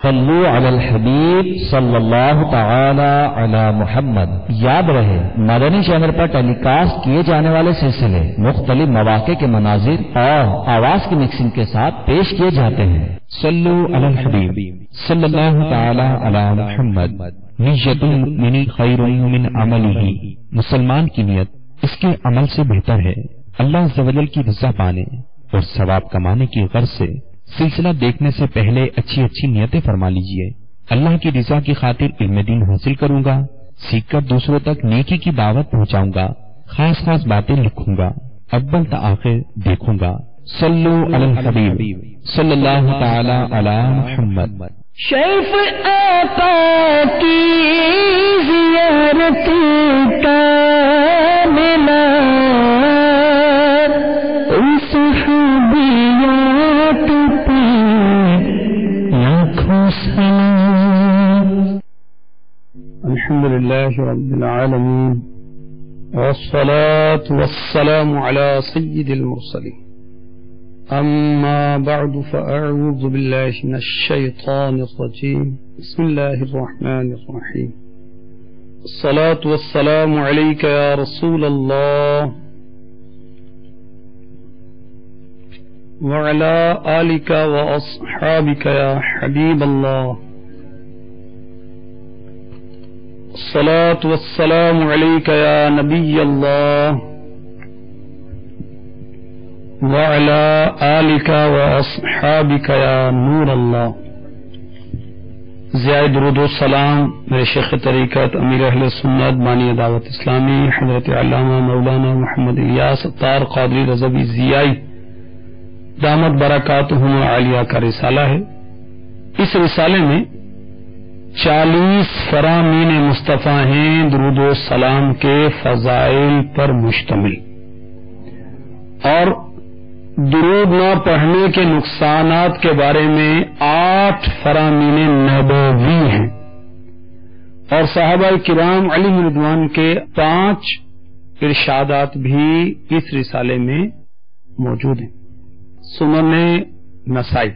صلو علی الحبیب صلی اللہ تعالی علی محمد۔ یاد رہے مدنی چینل پر ٹیلی کاسٹ کیے جانے والے سلسلے مختلف مواقع کے مناظر اور آواز کی مکسنگ کے ساتھ پیش کیے جاتے ہیں۔ صلو علی الحبیب صلی اللہ تعالی علی محمد۔ نیت المؤمن خیر من عملہ، مسلمان کی نیت اس کے عمل سے بہتر ہے۔ اللہ عز و جل کی رضا پانے اور ثواب کمانے کی غرض سے سلسلہ دیکھنے سے پہلے اچھی اچھی نیتیں فرما لیجئے۔ اللہ کی رضا کی خاطر علم دین حاصل کروں گا، سیکھ کر دوسروں تک نیکی کی دعوت پہنچاؤں گا، خاص خاص باتیں لکھوں گا، اول تا آخر دیکھوں گا۔ صلو علی الحبیب صلی اللہ تعالی علی محمد۔ شیف آقا کی زیارت کا ملا ان صحابیات پہ لاکھوں سلام۔ الحمدللہ رب العالمین والصلاة والسلام على سید المرسلین، أما بعد فأعوذ بالله من الشيطان الرجيم، بسم الله الرحمن الرحيم، الصلاة والسلام عليك يا رسول الله وعلى آلك وأصحابك يا حبيب الله، الصلاة والسلام عليك يا نبي الله وعلى آلك وأصحابك يا نور الله۔ زیادہ درود و سلام میرے شیخ طریقت امیر اہل سنت بانی دعوت اسلامی حضرت علامہ مولانا محمد الیاس عطار قادری رضوی ضیائی دامت برکاتہم العالیہ کا رسالہ ہے۔ اس رسالے میں 40 فرامین مصطفیٰ ہیں درود و سلام کے فضائل پر مشتمل، اور درود نہ پڑھنے کے نقصانات کے بارے میں 8 فرامین نبوی ہیں، اور صحابہ کرام علیہم رضوان کے 5 ارشادات بھی اس رسالے میں موجود ہیں۔ سنن نسائی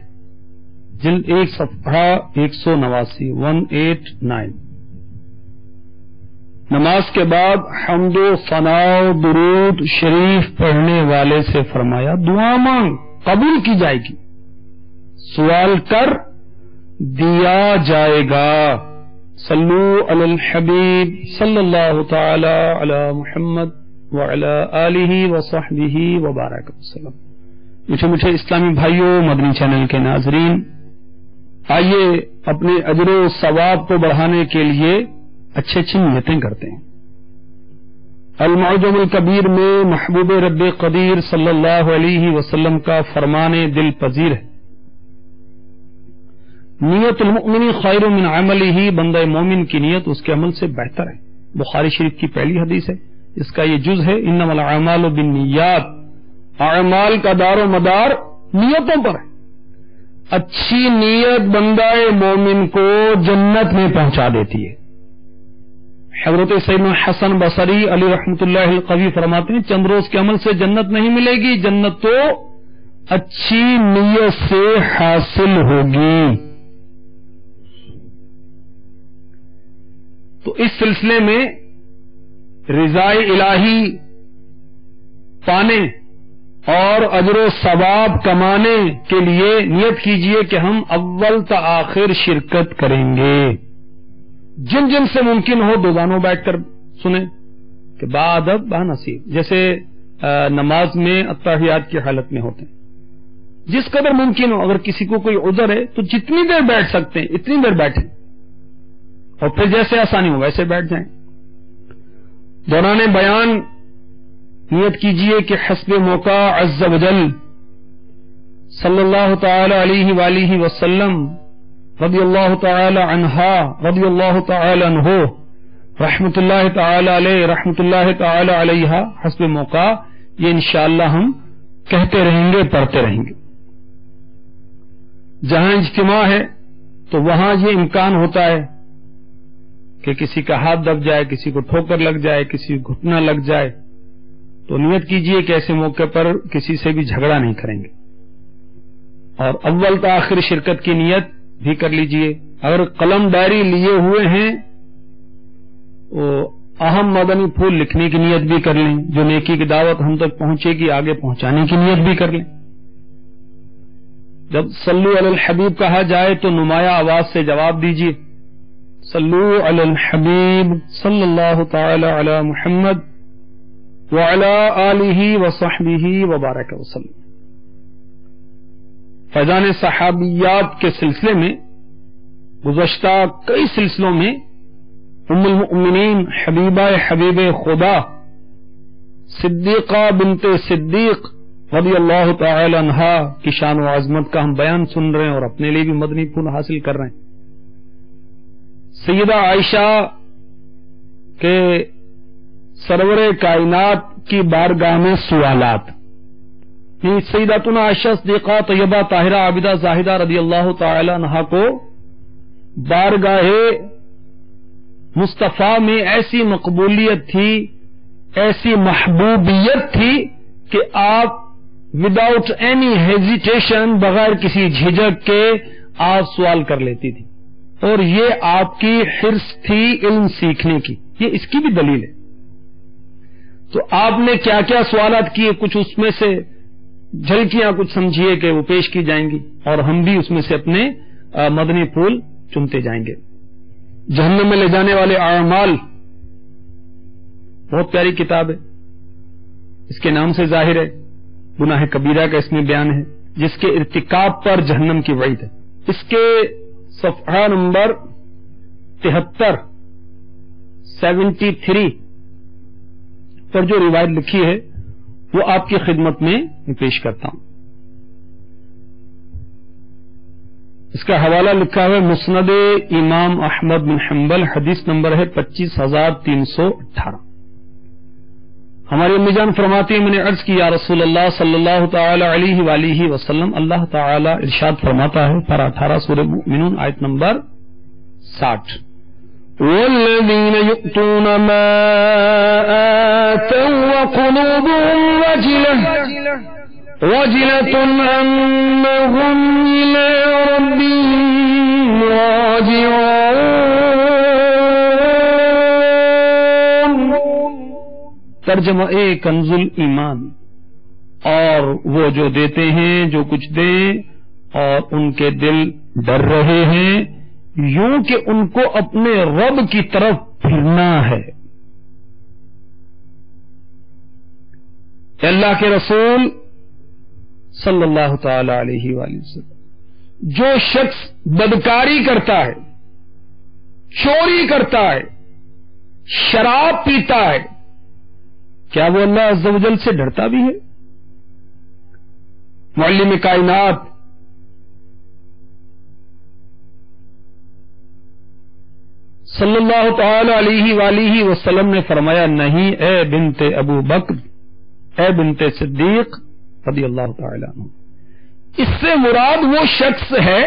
جلد 1 صفحہ 189 189۔ نماز کے بعد حمد و ثناء و درود شریف پڑھنے والے سے فرمایا دعا مانگ قبول کی جائے گی، سوال کر دیا جائے گا۔ صلو علی الحبیب صلی اللہ تعالی علی محمد وعلی آلہ وصحبہ وبارک وسلم۔ میٹھے میٹھے اسلامی بھائیوں، مدنی چینل کے ناظرین، آئیے اپنے اجر و ثواب کو بڑھانے کے لیے اچھی نیتیں کرتے ہیں۔ المعجم الکبیر میں محبوب رب قدیر صلی اللہ علیہ وسلم کا فرمان دل پذیر ہے، نیت المؤمن خیر من عملہ، بندہ مومن کی نیت اس کے عمل سے بہتر ہے۔ بخاری شریف کی پہلی حدیث ہے، اس کا یہ جز ہے انما الاعمال بالنیات، اعمال کا دار و مدار نیتوں پر ہے۔ اچھی نیت بندہ مومن کو جنت میں پہنچا دیتی ہے۔ حضرت سیدنا حسن بصری علی رحمۃ اللہ القوی فرماتے ہیں چند روز کے عمل سے جنت نہیں ملے گی، جنت تو اچھی نیت سے حاصل ہوگی۔ تو اس سلسلے میں رضا الہی پانے اور اجر و ثواب کمانے کے لیے نیت کیجئے کہ ہم اول تا آخر شرکت کریں گے۔ جن جن سے ممکن ہو دوگانوں بیٹھ کر سنیں کہ بادب با نصیب، جیسے نماز میں التحیات کی حالت میں ہوتے ہیں، جس قدر ممکن ہو۔ اگر کسی کو کوئی عذر ہے تو جتنی دیر بیٹھ سکتے ہیں اتنی دیر بیٹھیں، اور پھر جیسے آسانی ہو ویسے بیٹھ جائیں۔ دوران بیان نیت کیجئے کہ حسب موقع عز و جل صلی اللہ تعالی علیہ وآلہ وسلم رضی اللہ تعالی عنہا رضی اللہ تعالی عنہ رحمت اللہ تعالی علیہ رحمت اللہ تعالی علیہ حسب موقع، یہ انشاءاللہ ہم کہتے رہیں گے، پڑھتے رہیں گے۔ جہاں اجتماع ہے تو وہاں یہ امکان ہوتا ہے کہ کسی کا ہاتھ دب جائے، کسی کو ٹھوکر لگ جائے، کسی کو گھٹنا لگ جائے، تو نیت کیجئے کہ ایسے موقع پر کسی سے بھی جھگڑا نہیں کریں گے، اور اول تا آخر شرکت کی نیت بھی کر لیجئے. اگر قلم ڈائری لیے ہوئے ہیں تو اہم مدنی پھول لکھنے کی نیت بھی کر لیں. جو نیکی کی دعوت ہم تک پہنچے گی آگے پہنچانے کی نیت بھی کر لیں. جب صلو علی الحبیب کہا جائے تو نمایاں آواز سے جواب دیجیے. صلو علی الحبیب صلی اللہ تعالی علی محمد وعلی آلہ وصحبہ وبارک وسلم. فیضان صحابیات کے سلسلے میں گزشتہ کئی سلسلوں میں ام المؤمنین حبیبہ حبیب خدا صدیقہ بنت صدیق رضی اللہ تعالی عنہا کی شان و عظمت کا ہم بیان سن رہے ہیں اور اپنے لیے بھی مدنی پھول حاصل کر رہے ہیں. سیدہ عائشہ کے سرور کائنات کی بارگاہ میں سوالات. سیداتنا عائشہ صدیقہ طیبہ طاہرہ عابدہ زاہدہ رضی اللہ تعالی عنہا کو بارگاہ مصطفیٰ میں ایسی مقبولیت تھی، ایسی محبوبیت تھی کہ آپ وداؤٹ اینی ہیزیٹیشن، بغیر کسی جھجک کے آپ سوال کر لیتی تھی. اور یہ آپ کی حرص تھی علم سیکھنے کی. یہ اس کی بھی دلیل ہے. تو آپ نے کیا کیا سوالات کیے، کچھ اس میں سے جھلکیاں کچھ سمجھیے کہ وہ پیش کی جائیں گی اور ہم بھی اس میں سے اپنے مدنی پھول چنتے جائیں گے. جہنم میں لے جانے والے اعمال بہت پیاری کتاب ہے. اس کے نام سے ظاہر ہے گناہ کبیرہ کا اس میں بیان ہے، جس کے ارتکاب پر جہنم کی وعید ہے. اس کے صفحہ نمبر 73 پر جو روایت لکھی ہے وہ آپ کی خدمت میں پیش کرتا ہوں. اس کا حوالہ لکھا ہے مسند امام احمد بن حنبل، حدیث نمبر ہے 25318. ہماری امی جان فرماتی ہیں میں نے عرض کی یا رسول اللہ صلی اللہ تعالی علیہ وآلہ وسلم، اللہ تعالی ارشاد فرماتا ہے پارہ 18 سورہ مومنون آیت نمبر 60، والذین یؤتون ما آتوا وقلوبهم وجلة أنهم إلى ربهم راجعون. ترجمہ کنز الایمان. اور وہ جو دیتے ہیں جو کچھ دیں اور ان کے دل ڈر رہے ہیں یوں کہ ان کو اپنے رب کی طرف پھرنا ہے. اللہ کے رسول صلی اللہ تعالی علیہ وآلہ وسلم، جو شخص بدکاری کرتا ہے، چوری کرتا ہے، شراب پیتا ہے، کیا وہ اللہ عز و جل سے ڈرتا بھی ہے؟ معلم کائنات صلی اللہ تعالی علیہ وآلہ وسلم نے فرمایا نہیں اے بنت ابو بکر، اے بنت صدیق رضی اللہ تعالی عنہ. اس سے مراد وہ شخص ہے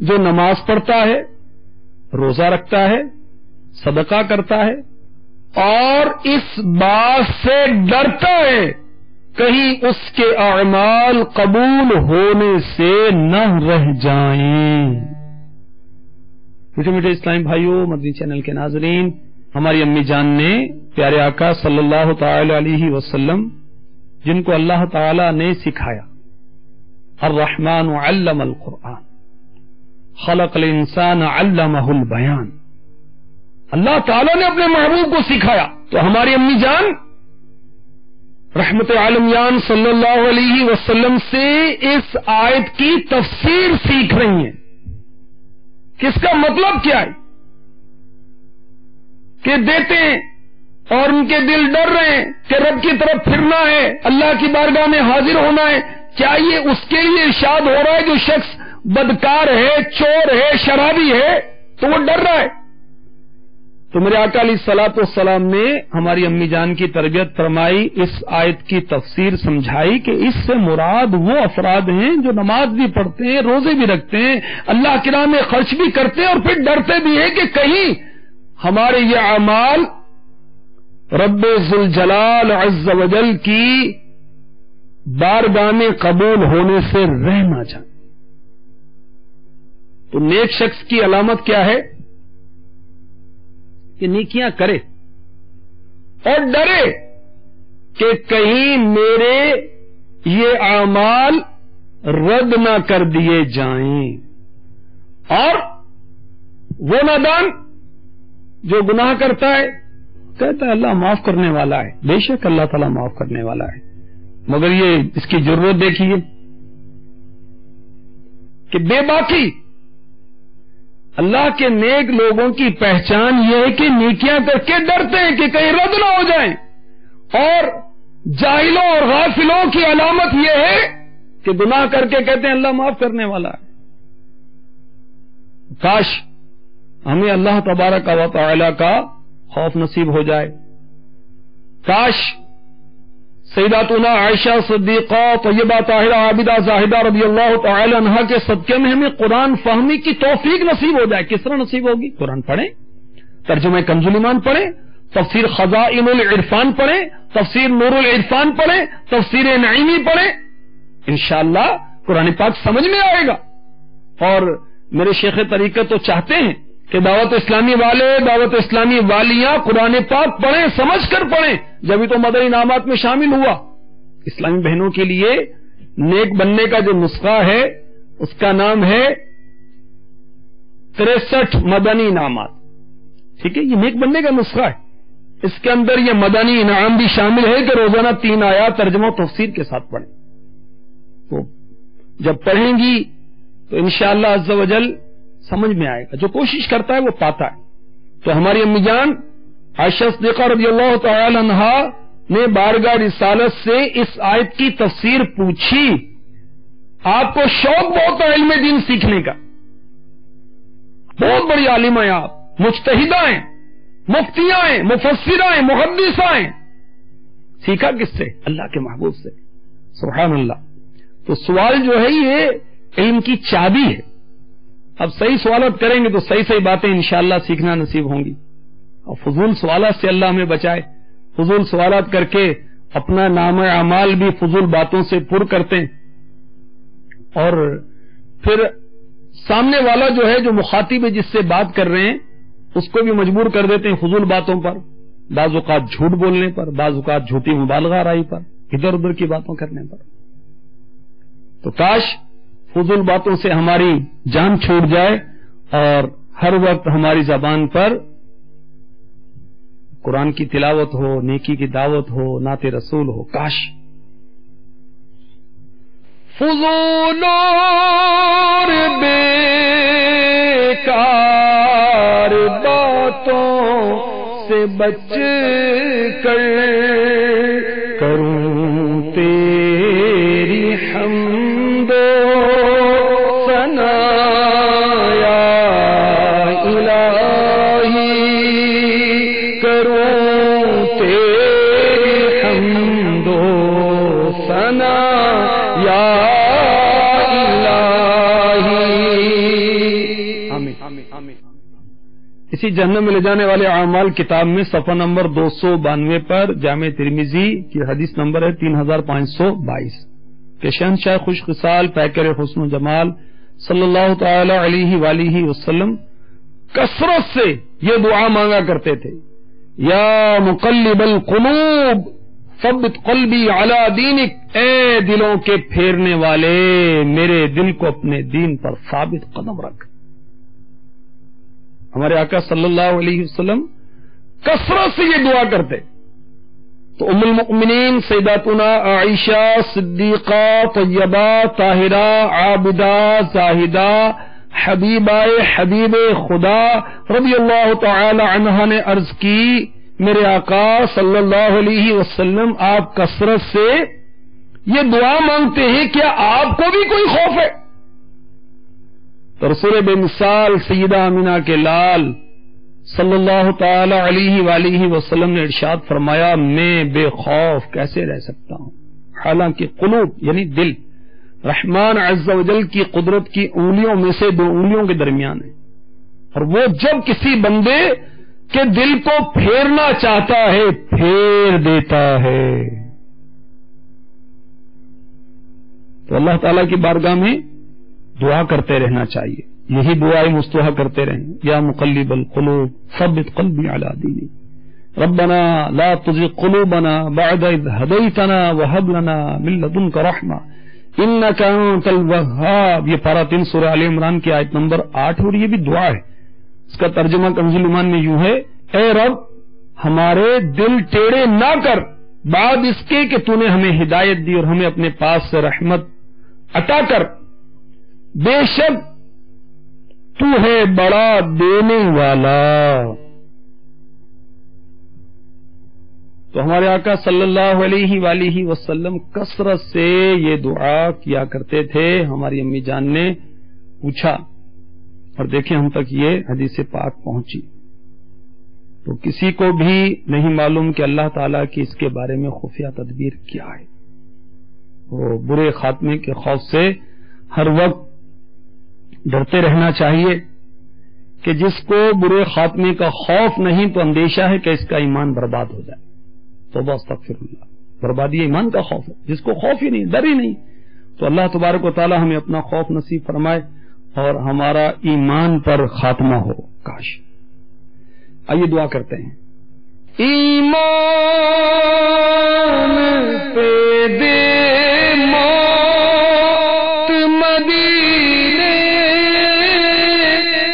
جو نماز پڑھتا ہے، روزہ رکھتا ہے، صدقہ کرتا ہے اور اس بات سے ڈرتا ہے کہیں اس کے اعمال قبول ہونے سے نہ رہ جائیں. میٹھے میٹھے اسلامی بھائیوں، مدنی چینل کے ناظرین، ہماری امی جان نے پیارے آقا صلی اللہ تعالی علیہ وسلم جن کو اللہ تعالی نے سکھایا، الرحمن علم القرآن خلق الانسان علمہ البیان، اللہ تعالی نے اپنے محبوب کو سکھایا. تو ہماری امی جان رحمت عالمیان صلی اللہ علیہ وسلم سے اس آیت کی تفسیر سیکھ رہی ہیں کہ اس کا مطلب کیا ہے کہ دیتے ہیں اور ان کے دل ڈر رہے ہیں کہ رب کی طرف پھرنا ہے، اللہ کی بارگاہ میں حاضر ہونا ہے. کیا یہ اس کے لیے ارشاد ہو رہا ہے جو شخص بدکار ہے، چور ہے، شرابی ہے تو وہ ڈر رہا ہے؟ تو میرے آقا علیہ الصلوۃ والسلام نے ہماری امی جان کی تربیت فرمائی، اس آیت کی تفسیر سمجھائی کہ اس سے مراد وہ افراد ہیں جو نماز بھی پڑھتے ہیں، روزے بھی رکھتے ہیں، اللہ کی راہ میں خرچ بھی کرتے ہیں اور پھر ڈرتے بھی ہیں کہ کہیں ہمارے یہ اعمال رب ذوالجلال عز و جل کی بارگاہ میں قبول ہونے سے رہ نہ جائیں. تو نیک شخص کی علامت کیا ہے کہ نیکیاں کرے اور ڈرے کہ کہیں میرے یہ اعمال رد نہ کر دیے جائیں. اور وہ نادان جو گناہ کرتا ہے کہتا ہے اللہ معاف کرنے والا ہے. بے شک اللہ تعالیٰ معاف کرنے والا ہے، مگر یہ اس کی ضرورت دیکھیے کہ بے باکی اللہ کے نیک لوگوں کی پہچان یہ ہے کہ نیکیاں کر کے ڈرتے ہیں کہ کہیں رد نہ ہو جائیں، اور جاہلوں اور غافلوں کی علامت یہ ہے کہ گناہ کر کے کہتے ہیں اللہ معاف کرنے والا ہے. کاش ہمیں اللہ تبارک و تعالی کا خوف نصیب ہو جائے. کاش سیداتنا عائشہ صدیقہ طیبہ طاہرہ عابدہ زاہدہ رضی اللہ تعالی عنہا کے صدقے میں ہمیں قرآن فہمی کی توفیق نصیب ہو جائے. کس طرح نصیب ہوگی؟ قرآن پڑھیں، ترجمہ کنز الایمان پڑھیں، تفسیر خزائن العرفان پڑھیں، تفسیر نور العرفان پڑھیں، تفسیر نعیمی پڑھیں، انشاءاللہ قرآن پاک سمجھ میں آئے گا. اور میرے شیخ طریقت تو چاہتے ہیں کہ دعوت اسلامی والے، دعوت اسلامی والیاں قرآن پاک پڑھیں، سمجھ کر پڑھیں. جبھی تو مدنی انعامات میں شامل ہوا. اسلامی بہنوں کے لیے نیک بننے کا جو نسخہ ہے اس کا نام ہے 63 مدنی انعامات. ٹھیک ہے، یہ نیک بننے کا نسخہ ہے. اس کے اندر یہ مدنی انعام بھی شامل ہے کہ روزانہ 3 آیات ترجمہ و تفسیر کے ساتھ پڑھیں. تو جب پڑھیں گی تو انشاءاللہ عز و جل سمجھ میں آئے گا. جو کوشش کرتا ہے وہ پاتا ہے. تو ہماری امی جان عائشہ صدیقہ رضی اللہ تعالی عنہا نے بارگاہ رسالت سے اس آیت کی تفسیر پوچھی. آپ کو شوق بہت ہے علم دین سیکھنے کا، بہت بڑی عالمہ ہیں آپ، مجتہدہ ہیں، مفتیاں ہیں، مفسرہ ہیں، محدثہ ہیں. سیکھا کس سے؟ اللہ کے محبوب سے. سبحان اللہ. تو سوال جو ہے یہ علم کی چابی ہے. اب صحیح سوالات کریں گے تو صحیح صحیح باتیں انشاءاللہ سیکھنا نصیب ہوں گی. اور فضول سوالات سے اللہ ہمیں بچائے. فضول سوالات کر کے اپنا نام اعمال بھی فضول باتوں سے پر کرتے ہیں، اور پھر سامنے والا جو ہے، جو مخاطب ہے جس سے بات کر رہے ہیں، اس کو بھی مجبور کر دیتے ہیں فضول باتوں پر، بعض اوقات جھوٹ بولنے پر، بعض اوقات جھوٹی مبالغہ رائی پر، ادھر ادھر کی باتوں کرنے پر. تو کاش فضول باتوں سے ہماری جان چھوٹ جائے اور ہر وقت ہماری زبان پر قرآن کی تلاوت ہو، نیکی کی دعوت ہو، نعت رسول ہو. کاش فضول اور بیکار باتوں سے بچ کر کروں تیری حمد و ثنا یا الہی، کروں تیری حمد و ثنا یا اسی جہنم میں لے جانے والے اعمال کتاب میں صفحہ نمبر 292 پر جامع ترمذی کی حدیث نمبر ہے 3522 کہ شہنشاہ خوش خصال پیکر حسن و جمال صلی اللہ تعالی علیہ وآلہ وسلم کثرت سے یہ دعا مانگا کرتے تھے، یا مقلب القلوب ثبت قلبی علی دینک، اے دلوں کے پھیرنے والے میرے دل کو اپنے دین پر ثابت قدم رکھ. ہمارے آقا صلی اللہ علیہ وسلم کثرت سے یہ دعا کرتے. تو ام المؤمنین سیداتنا عائشہ صدیقہ طیبہ طاہرہ عابدہ زاہدہ حبیبہ حبیب خدا رضی اللہ تعالی عنہا نے عرض کی، میرے آقا صلی اللہ علیہ وسلم آپ کثرت سے یہ دعا مانگتے ہیں، کیا آپ کو بھی کوئی خوف ہے؟ تو رسول بے مثال سیدہ آمینہ کے لال صلی اللہ تعالی علیہ وآلہ وسلم نے ارشاد فرمایا، میں بے خوف کیسے رہ سکتا ہوں؟ حالانکہ قلوب یعنی دل رحمان عز و جل کی قدرت کی انگلیوں میں سے 2 انگلیوں کے درمیان ہے، اور وہ جب کسی بندے کے دل کو پھیرنا چاہتا ہے پھیر دیتا ہے. تو اللہ تعالی کی بارگاہ میں دعا کرتے رہنا چاہیے. یہی دعائیں مستوحا کرتے رہیں. یا مقلب القلوب ثبت قلبی علی دینک ربنا لا تزغ قلوبنا بعد اذ ہدیتنا وہب لنا من لدنک رحمہ انک انت الوہاب. یہ پارہ 3 سورہ آل عمران کی آیت نمبر 8 اور یہ بھی دعا ہے. اس کا ترجمہ کنز الایمان میں یوں ہے، اے رب ہمارے دل ٹیڑے نہ کر بعد اس کے کہ تو نے ہمیں ہدایت دی اور ہمیں اپنے پاس سے رحمت عطا کر، بے شک تو ہے بڑا دینے والا. تو ہمارے آقا صلی اللہ علیہ وآلہ وسلم کثرت سے یہ دعا کیا کرتے تھے. ہماری امی جان نے پوچھا اور دیکھیں ہم تک یہ حدیث پاک پہنچی. تو کسی کو بھی نہیں معلوم کہ اللہ تعالیٰ کی اس کے بارے میں خفیہ تدبیر کیا ہے. وہ برے خاتمے کے خوف سے ہر وقت ڈرتے رہنا چاہیے کہ جس کو برے خاتمے کا خوف نہیں تو اندیشہ ہے کہ اس کا ایمان برباد ہو جائے. توبہ استغفر اللہ. بربادی ایمان کا خوف ہے. جس کو خوف ہی نہیں، ڈر ہی نہیں، تو اللہ تبارک و تعالی ہمیں اپنا خوف نصیب فرمائے اور ہمارا ایمان پر خاتمہ ہو. کاش. آئیے دعا کرتے ہیں. ایمان پہ دے موت مدینے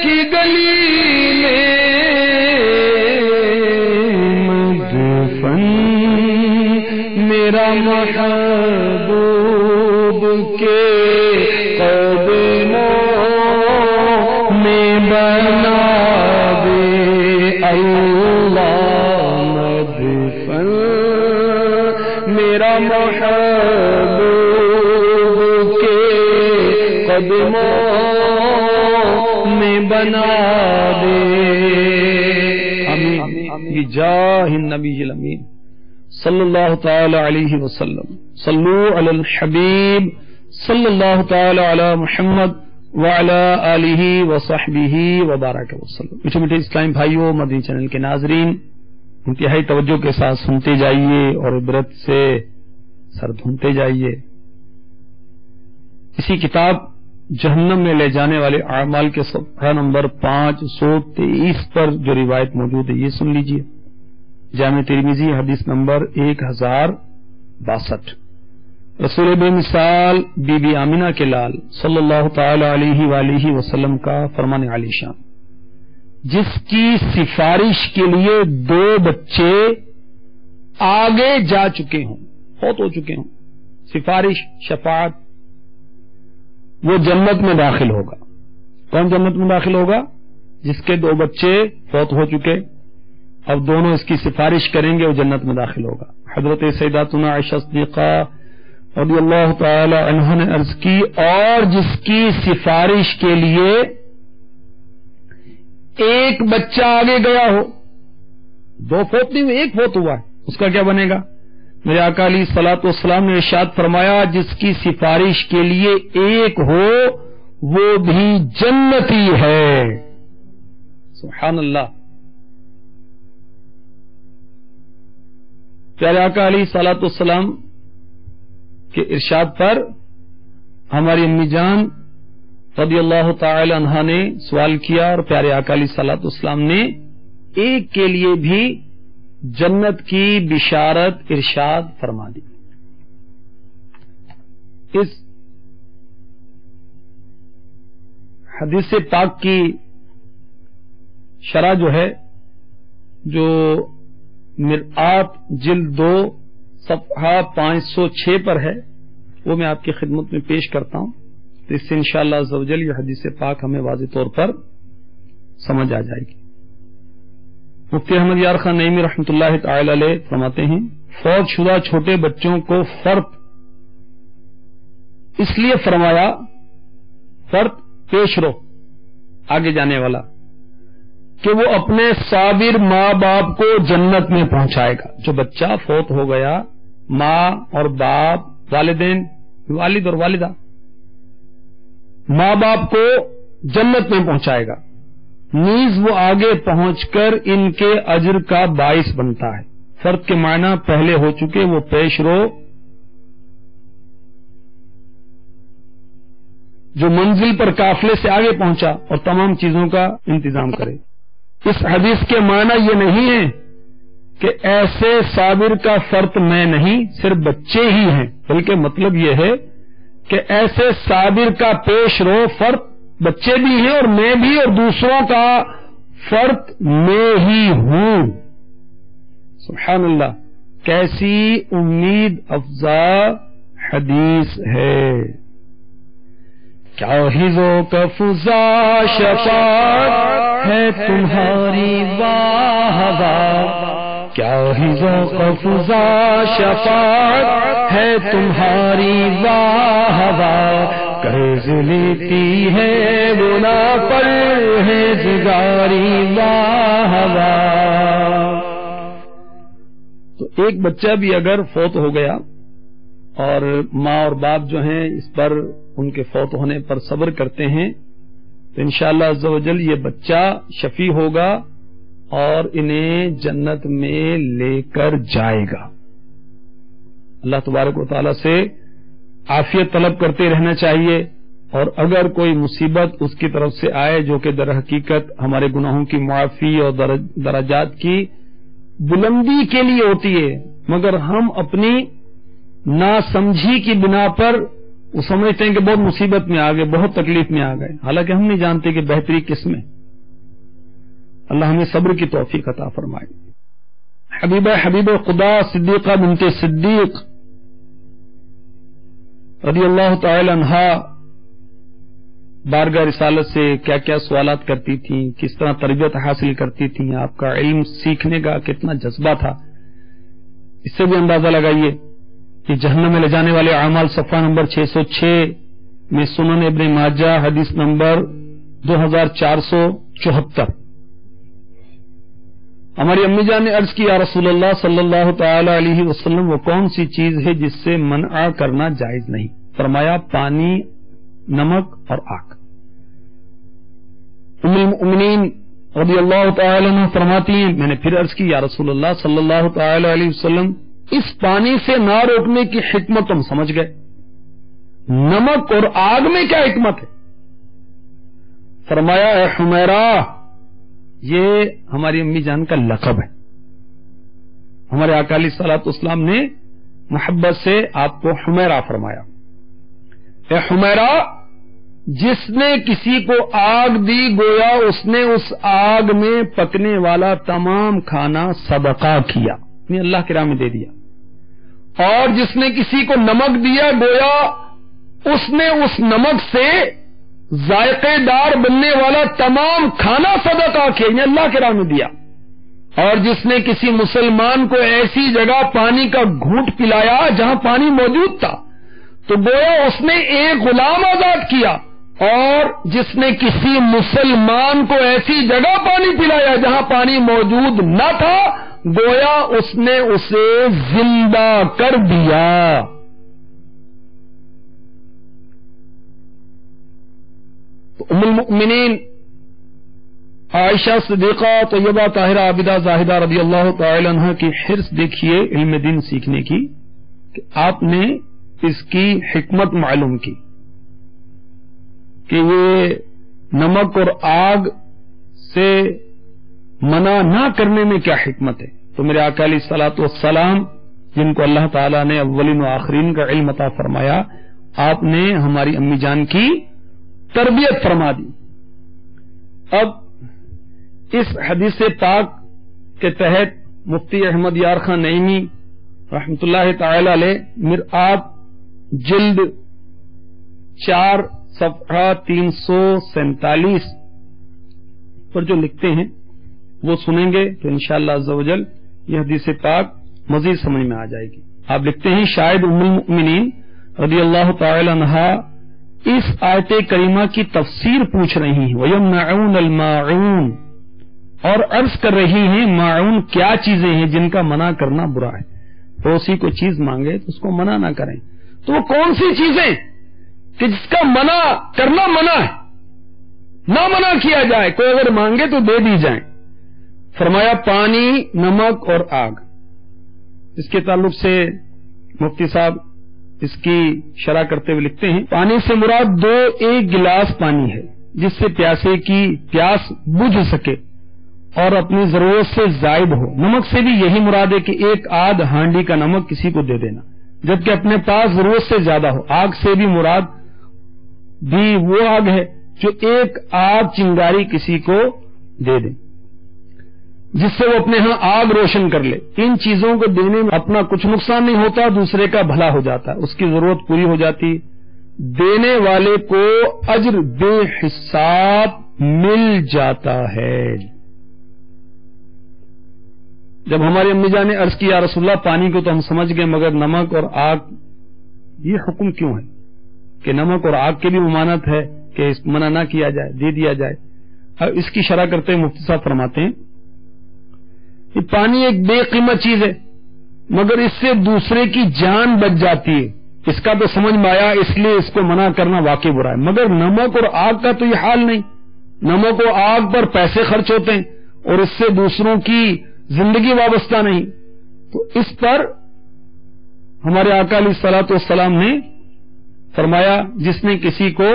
کی گلی میں مدفن میرا محبوب کے قدموں میں بنا میرا محبوب کے قدموں میں بنا دے. آمین بجاہ النبی الامین صلی اللہ تعالی علیہ وسلم. صلو علی الحبیب صلی اللہ تعالی علی محمد وعلی آلہ وصحبہ وبارک وسلم. میٹھے میٹھے اسلام بھائیوں، مدنی چینل کے ناظرین، انتہائی توجہ کے ساتھ سنتے جائیے اور عبرت سے سر دھونتے جائیے. اسی کتاب جہنم میں لے جانے والے اعمال کے صفحہ نمبر 523 پر جو روایت موجود ہے یہ سن لیجیے. جامع ترمذی حدیث نمبر 1062. رسول بے مثال بی بی آمینہ کے لال صلی اللہ تعالی علیہ وآلہ وسلم کا فرمان عالی شان، جس کی سفارش کے لیے 2 بچے آگے جا چکے ہوں، فوت ہو چکے ہوں، سفارش شفاعت، وہ جنت میں داخل ہوگا. کون جنت میں داخل ہوگا؟ جس کے 2 بچے فوت ہو چکے، اب دونوں اس کی سفارش کریں گے، وہ جنت میں داخل ہوگا. حضرت سیداتنا عائشہ صدیقہ رضی اللہ تعالی عنہا نے عرض کی، اور جس کی سفارش کے لیے ایک بچہ آگے گیا ہو، 2 فوت نہیں ہوئے، 1 فوت ہوا ہے، اس کا کیا بنے گا؟ میرے آقا علیہ الصلوۃ والسلام نے ارشاد فرمایا، جس کی سفارش کے لیے 1 ہو وہ بھی جنتی ہے. سبحان اللہ. پیارے آقا علیہ الصلوۃ والسلام کے ارشاد پر ہماری امی جان رضی اللہ تعالی عنہا نے سوال کیا اور پیارے آقا علیہ الصلوۃ والسلام نے ایک کے لیے بھی جنت کی بشارت ارشاد فرما دی. اس حدیث پاک کی شرح جو ہے، جو مرآت جلد 2 صفحہ 506 پر ہے، وہ میں آپ کی خدمت میں پیش کرتا ہوں. تو اس سے انشاءاللہ عز و جل یہ حدیث پاک ہمیں واضح طور پر سمجھ آ جائے گی. مفتی احمد یار خان نعیمی رحمۃ اللہ تعالی علیہ فرماتے ہیں، فوت شدہ چھوٹے بچوں کو فرد اس لیے فرمایا، فرد پیش رو آگے جانے والا، کہ وہ اپنے صابر ماں باپ کو جنت میں پہنچائے گا. جو بچہ فوت ہو گیا، ماں اور باپ، والدین، والد اور والدہ، ماں باپ کو جنت میں پہنچائے گا، نیز وہ آگے پہنچ کر ان کے اجر کا باعث بنتا ہے. فرد کے معنی پہلے ہو چکے، وہ پیش رو. جو منزل پر قافلے سے آگے پہنچا اور تمام چیزوں کا انتظام کرے۔ اس حدیث کے معنی یہ نہیں ہے کہ ایسے صابر کا فرد میں نہیں، صرف بچے ہی ہیں، بلکہ مطلب یہ ہے کہ ایسے صابر کا پیش رو فرد بچے بھی ہیں اور میں بھی، اور دوسروں کا فرد میں ہی ہوں۔ سبحان اللہ، کیسی امید افزا حدیث ہے۔ کیا حضو کفزا شفاعت ہے تمہاری واہ واہ، کیا حضو کفزا شفاعت ہے تمہاری واہ واہ، قرض لیتی ہے گنا پر ہے زگاری واہ واہ۔ تو ایک بچہ بھی اگر فوت ہو گیا اور ماں اور باپ جو ہیں اس پر ان کے فوت ہونے پر صبر کرتے ہیں تو انشاءاللہ عز و جل یہ بچہ شفیع ہوگا اور انہیں جنت میں لے کر جائے گا۔ اللہ تبارک و تعالی سے عافیت طلب کرتے رہنا چاہیے، اور اگر کوئی مصیبت اس کی طرف سے آئے جو کہ در حقیقت ہمارے گناہوں کی معافی اور درجات کی بلندی کے لیے ہوتی ہے، مگر ہم اپنی ناسمجھی کی بنا پر وہ سمجھتے ہیں کہ بہت مصیبت میں آ گئے، بہت تکلیف میں آ گئے، حالانکہ ہم نہیں جانتے کہ بہتری کس میں۔ اللہ ہمیں صبر کی توفیق عطا فرمائے۔ حبیب خدا صدیقہ بنت صدیق رضی اللہ تعالی عنہا بارگاہ رسالت سے کیا کیا سوالات کرتی تھیں، کس طرح تربیت حاصل کرتی تھیں، آپ کا علم سیکھنے کا کتنا جذبہ تھا، اس سے بھی اندازہ لگائیے کہ جہنم میں لے جانے والے اعمال صفحہ نمبر 606 میں سنن ابن ماجہ حدیث نمبر 2474۔ ہماری امی جان نے عرض کی یا رسول اللہ صلی اللہ تعالی علیہ وسلم وہ کون سی چیز ہے جس سے منع کرنا جائز نہیں؟ فرمایا پانی، نمک اور آگ۔ ام المؤمنین رضی اللہ تعالی عنہ فرماتی ہیں میں نے پھر عرض کی یا رسول اللہ صلی اللہ تعالی علیہ وسلم اس پانی سے نہ روکنے کی حکمت ہم سمجھ گئے، نمک اور آگ میں کیا حکمت ہے؟ فرمایا اے حمیرہ، یہ ہماری امی جان کا لقب ہے، ہمارے آقا علیہ الصلوۃ والسلام نے محبت سے آپ کو حمیرہ فرمایا۔ اے حمیرہ، جس نے کسی کو آگ دی گویا اس نے اس آگ میں پکنے والا تمام کھانا صدقہ کیا، یعنی اللہ کی راہ میں دے دیا، اور جس نے کسی کو نمک دیا گویا اس نے اس نمک سے ذائقے دار بننے والا تمام کھانا صدقہ کیا، یعنی اللہ کی راہ میں دیا، اور جس نے کسی مسلمان کو ایسی جگہ پانی کا گھونٹ پلایا جہاں پانی موجود تھا تو گویا اس نے ایک غلام آزاد کیا، اور جس نے کسی مسلمان کو ایسی جگہ پانی پلایا جہاں پانی موجود نہ تھا گویا اس نے اسے زندہ کر دیا۔ تو ام المؤمنین عائشہ صدیقہ طیبہ طاہرہ عابدہ زاہدہ رضی اللہ تعالی عنہ کی حرص دیکھیے علم دین سیکھنے کی، کہ آپ نے اس کی حکمت معلوم کی کہ یہ نمک اور آگ سے منع نہ کرنے میں کیا حکمت ہے۔ تو میرے آقا علیہ الصلوۃ والسلام جن کو اللہ تعالیٰ نے اولین و آخرین کا علم عطا فرمایا، آپ نے ہماری امی جان کی تربیت فرما دی۔ اب اس حدیث پاک کے تحت مفتی احمد یار خان نعیمی رحمۃ اللہ تعالی علیہ مرآت جلد 4 صفحہ 347 پر جو لکھتے ہیں وہ سنیں گے تو انشاءاللہ عز و جل یہ حدیث پاک مزید سمجھ میں آ جائے گی۔ آپ لکھتے ہیں شاید ام المؤمنین رضی اللہ تعالی عنہا اس آیت کریمہ کی تفسیر پوچھ رہی ہیں، وَيَمْنَعُونَ الْمَاعُونَ، اور عرض کر رہی ہیں معون کیا چیزیں ہیں جن کا منع کرنا برا ہے، پڑوسی کو چیز مانگے تو اس کو منع نہ کریں، تو وہ کون سی چیزیں کہ جس کا منع کرنا منع ہے، نہ منع کیا جائے، کوئی اگر مانگے تو دے دی جائیں۔ فرمایا پانی، نمک اور آگ۔ اس کے تعلق سے مفتی صاحب اس کی شرح کرتے ہوئے لکھتے ہیں پانی سے مراد 2 1 گلاس پانی ہے جس سے پیاسے کی پیاس بجھ سکے اور اپنی ضرورت سے زائد ہو. نمک سے بھی یہی مراد ہے کہ 1 آدھ ہانڈی کا نمک کسی کو دے دینا جبکہ اپنے پاس ضرورت سے زیادہ ہو. آگ سے بھی مراد بھی وہ آگ ہے جو 1 آدھ چنگاری کسی کو دے دیں جس سے وہ اپنے ہاں آگ روشن کر لے. ان چیزوں کو دینے میں اپنا کچھ نقصان نہیں ہوتا، دوسرے کا بھلا ہو جاتا، اس کی ضرورت پوری ہو جاتی، دینے والے کو اجر بے حساب مل جاتا ہے. جب ہماری امی جان نے عرض کیا رسول اللہ پانی کو تو ہم سمجھ گئے مگر نمک اور آگ یہ حکم کیوں ہے کہ نمک اور آگ کی بھی ممانعت ہے کہ اس منع نہ کیا جائے، دے دیا جائے. اب اس کی شرح کرتے ہوئے مفتی صاحب فرماتے ہیں کہ پانی ایک بے قیمت چیز ہے مگر اس سے دوسرے کی جان بچ جاتی ہے. اس کا تو سمجھ میں آیا اس لیے اس کو منع کرنا واقعی برا ہے. مگر نمک اور آگ کا تو یہ حال نہیں. نمک اور آگ پر پیسے خرچ ہوتے ہیں اور اس سے دوسروں کی زندگی وابستہ نہیں. تو اس پر ہمارے آقا علیہ الصلوۃ والسلام نے فرمایا جس نے کسی کو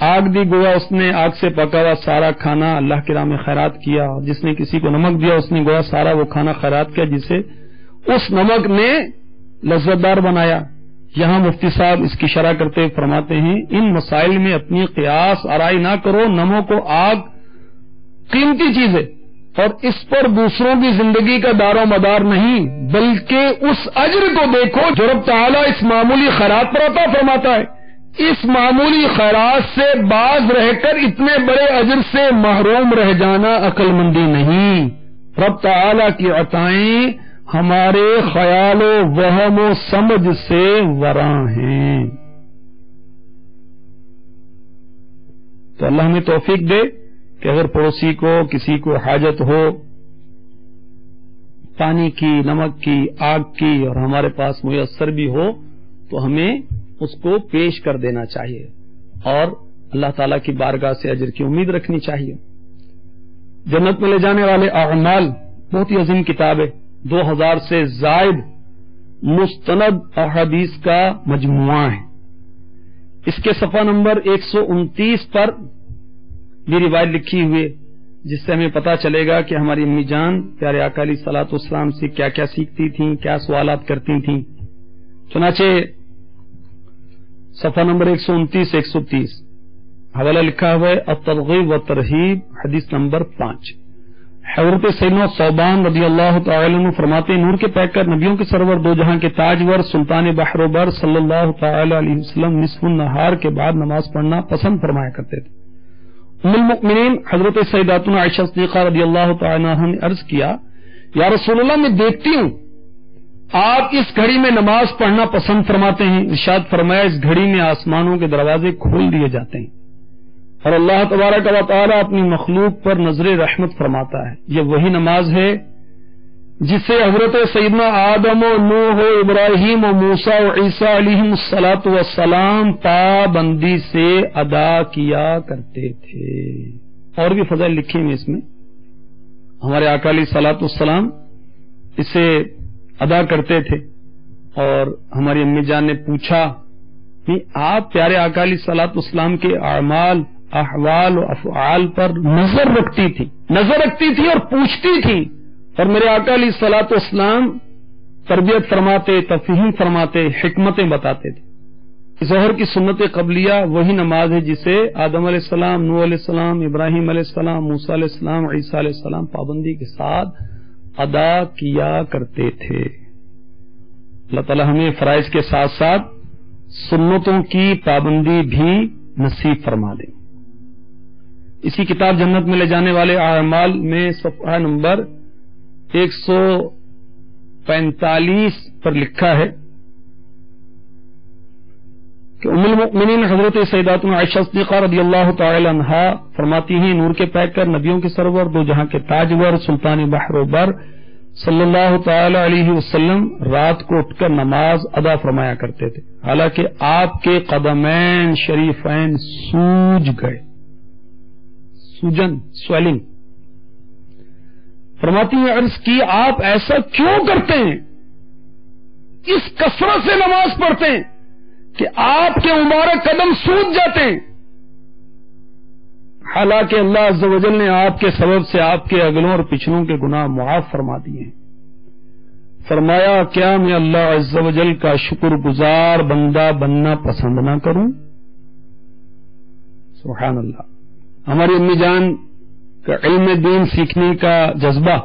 آگ دی گویا اس نے آگ سے پکا ہوا سارا کھانا اللہ کی راہ میں خیرات کیا، جس نے کسی کو نمک دیا اس نے گویا سارا وہ کھانا خیرات کیا جسے اس نمک نے لذت دار بنایا. یہاں مفتی صاحب اس کی شرح کرتے فرماتے ہیں ان مسائل میں اپنی قیاس آرائی نہ کرو. نمک و آگ قیمتی چیز ہے اور اس پر دوسروں کی زندگی کا دار و مدار نہیں بلکہ اس اجر کو دیکھو جو رب تعالیٰ اس معمولی خیرات پر عطا فرماتا ہے. اس معمولی خیرات سے باز رہ کر اتنے بڑے اجر سے محروم رہ جانا عقل مندی نہیں. رب تعالیٰ کی عطائیں ہمارے خیال و وہم و سمجھ سے وراں ہیں. تو اللہ ہمیں توفیق دے کہ اگر پڑوسی کو کسی کو حاجت ہو پانی کی، نمک کی، آگ کی اور ہمارے پاس میسر بھی ہو تو ہمیں اس کو پیش کر دینا چاہیے اور اللہ تعالیٰ کی بارگاہ سے اجر کی امید رکھنی چاہیے. جنت میں لے جانے والے اعمال بہت ہی عظیم کتاب ہے. 2000 سے زائد مستند احادیث کا مجموعہ ہے. اس کے صفحہ نمبر 129 پر یہ روایت لکھی ہوئی جس سے ہمیں پتا چلے گا کہ ہماری امی جان پیارے آقا علیہ الصلوۃ والسلام سے کیا کیا سیکھتی تھیں، کیا سوالات کرتی تھیں. چنانچہ صفحہ نمبر 129 130 حوالہ لکھا ہوا ہے الترغیب و ترہیب حدیث نمبر 5. حضرت سیدنا ثوبان رضی اللہ تعالی عنہ فرماتے نور کے پیکر نبیوں کے سرور دو جہاں کے تاجور سلطان بحر و بر صلی اللہ تعالی علیہ وسلم نصف النہار کے بعد نماز پڑھنا پسند فرمایا کرتے تھے. ام المؤمنین حضرت سیداتنا عائشہ صدیقہ رضی اللہ تعالی عنہ نے عرض کیا یا رسول اللہ میں دیکھتی ہوں آپ اس گھڑی میں نماز پڑھنا پسند فرماتے ہیں. ارشاد فرمایا اس گھڑی میں آسمانوں کے دروازے کھول دیے جاتے ہیں اور اللہ تبارک و تعالی اپنی مخلوق پر نظر رحمت فرماتا ہے. یہ وہی نماز ہے جسے حضرت سیدنا آدم و نوح و ابراہیم و موسیٰ و عیسیٰ علیہم الصلاۃ والسلام پابندی سے ادا کیا کرتے تھے. اور بھی فضائل لکھی ہوئی اس میں. ہمارے آقا علیہ الصلاۃ والسلام اسے ادا کرتے تھے اور ہماری امی جان نے پوچھا کہ آپ پیارے آقا علیہ الصلاۃ والسلام کے اعمال، احوال و افعال پر نظر رکھتی تھی اور پوچھتی تھی اور میرے آقا علیہ الصلاۃ والسلام تربیت فرماتے، تفہیم فرماتے، حکمتیں بتاتے تھے. ظہر کی سنت قبلیہ وہی نماز ہے جسے آدم علیہ السلام، نوح علیہ السلام، ابراہیم علیہ السلام، موسیٰ علیہ السلام، عیسیٰ علیہ السلام پابندی کے ساتھ ادا کیا کرتے تھے. اللہ تعالی ہمیں فرائض کے ساتھ ساتھ سنتوں کی پابندی بھی نصیب فرما دیں. اسی کتاب جنت میں لے جانے والے اعمال میں صفحہ نمبر 145 پر لکھا ہے کہ ام المؤمنین حضرت سیداتنا عائشہ صدیقہ رضی اللہ تعالی عنہا فرماتی ہیں نور کے پیکر نبیوں کے سرور دو جہاں کے تاجور سلطان بحر و بر صلی اللہ تعالی علیہ وسلم رات کو اٹھ کر نماز ادا فرمایا کرتے تھے حالانکہ آپ کے قدمین شریفین سوج گئے. سوجن، سویلنگ. فرماتی ہیں عرض کی آپ ایسا کیوں کرتے ہیں؟ اس کثرت سے نماز پڑھتے ہیں کہ آپ کے مبارک قدم سوج جاتے ہیں، حالانکہ اللہ عز و جل نے آپ کے سبب سے آپ کے اگلوں اور پچھلوں کے گناہ معاف فرما دیے ہیں۔ فرمایا کیا میں اللہ عز و جل کا شکر گزار بندہ بننا پسند نہ کروں؟ سبحان اللہ۔ ہماری امی جان کا علم دین سیکھنے کا جذبہ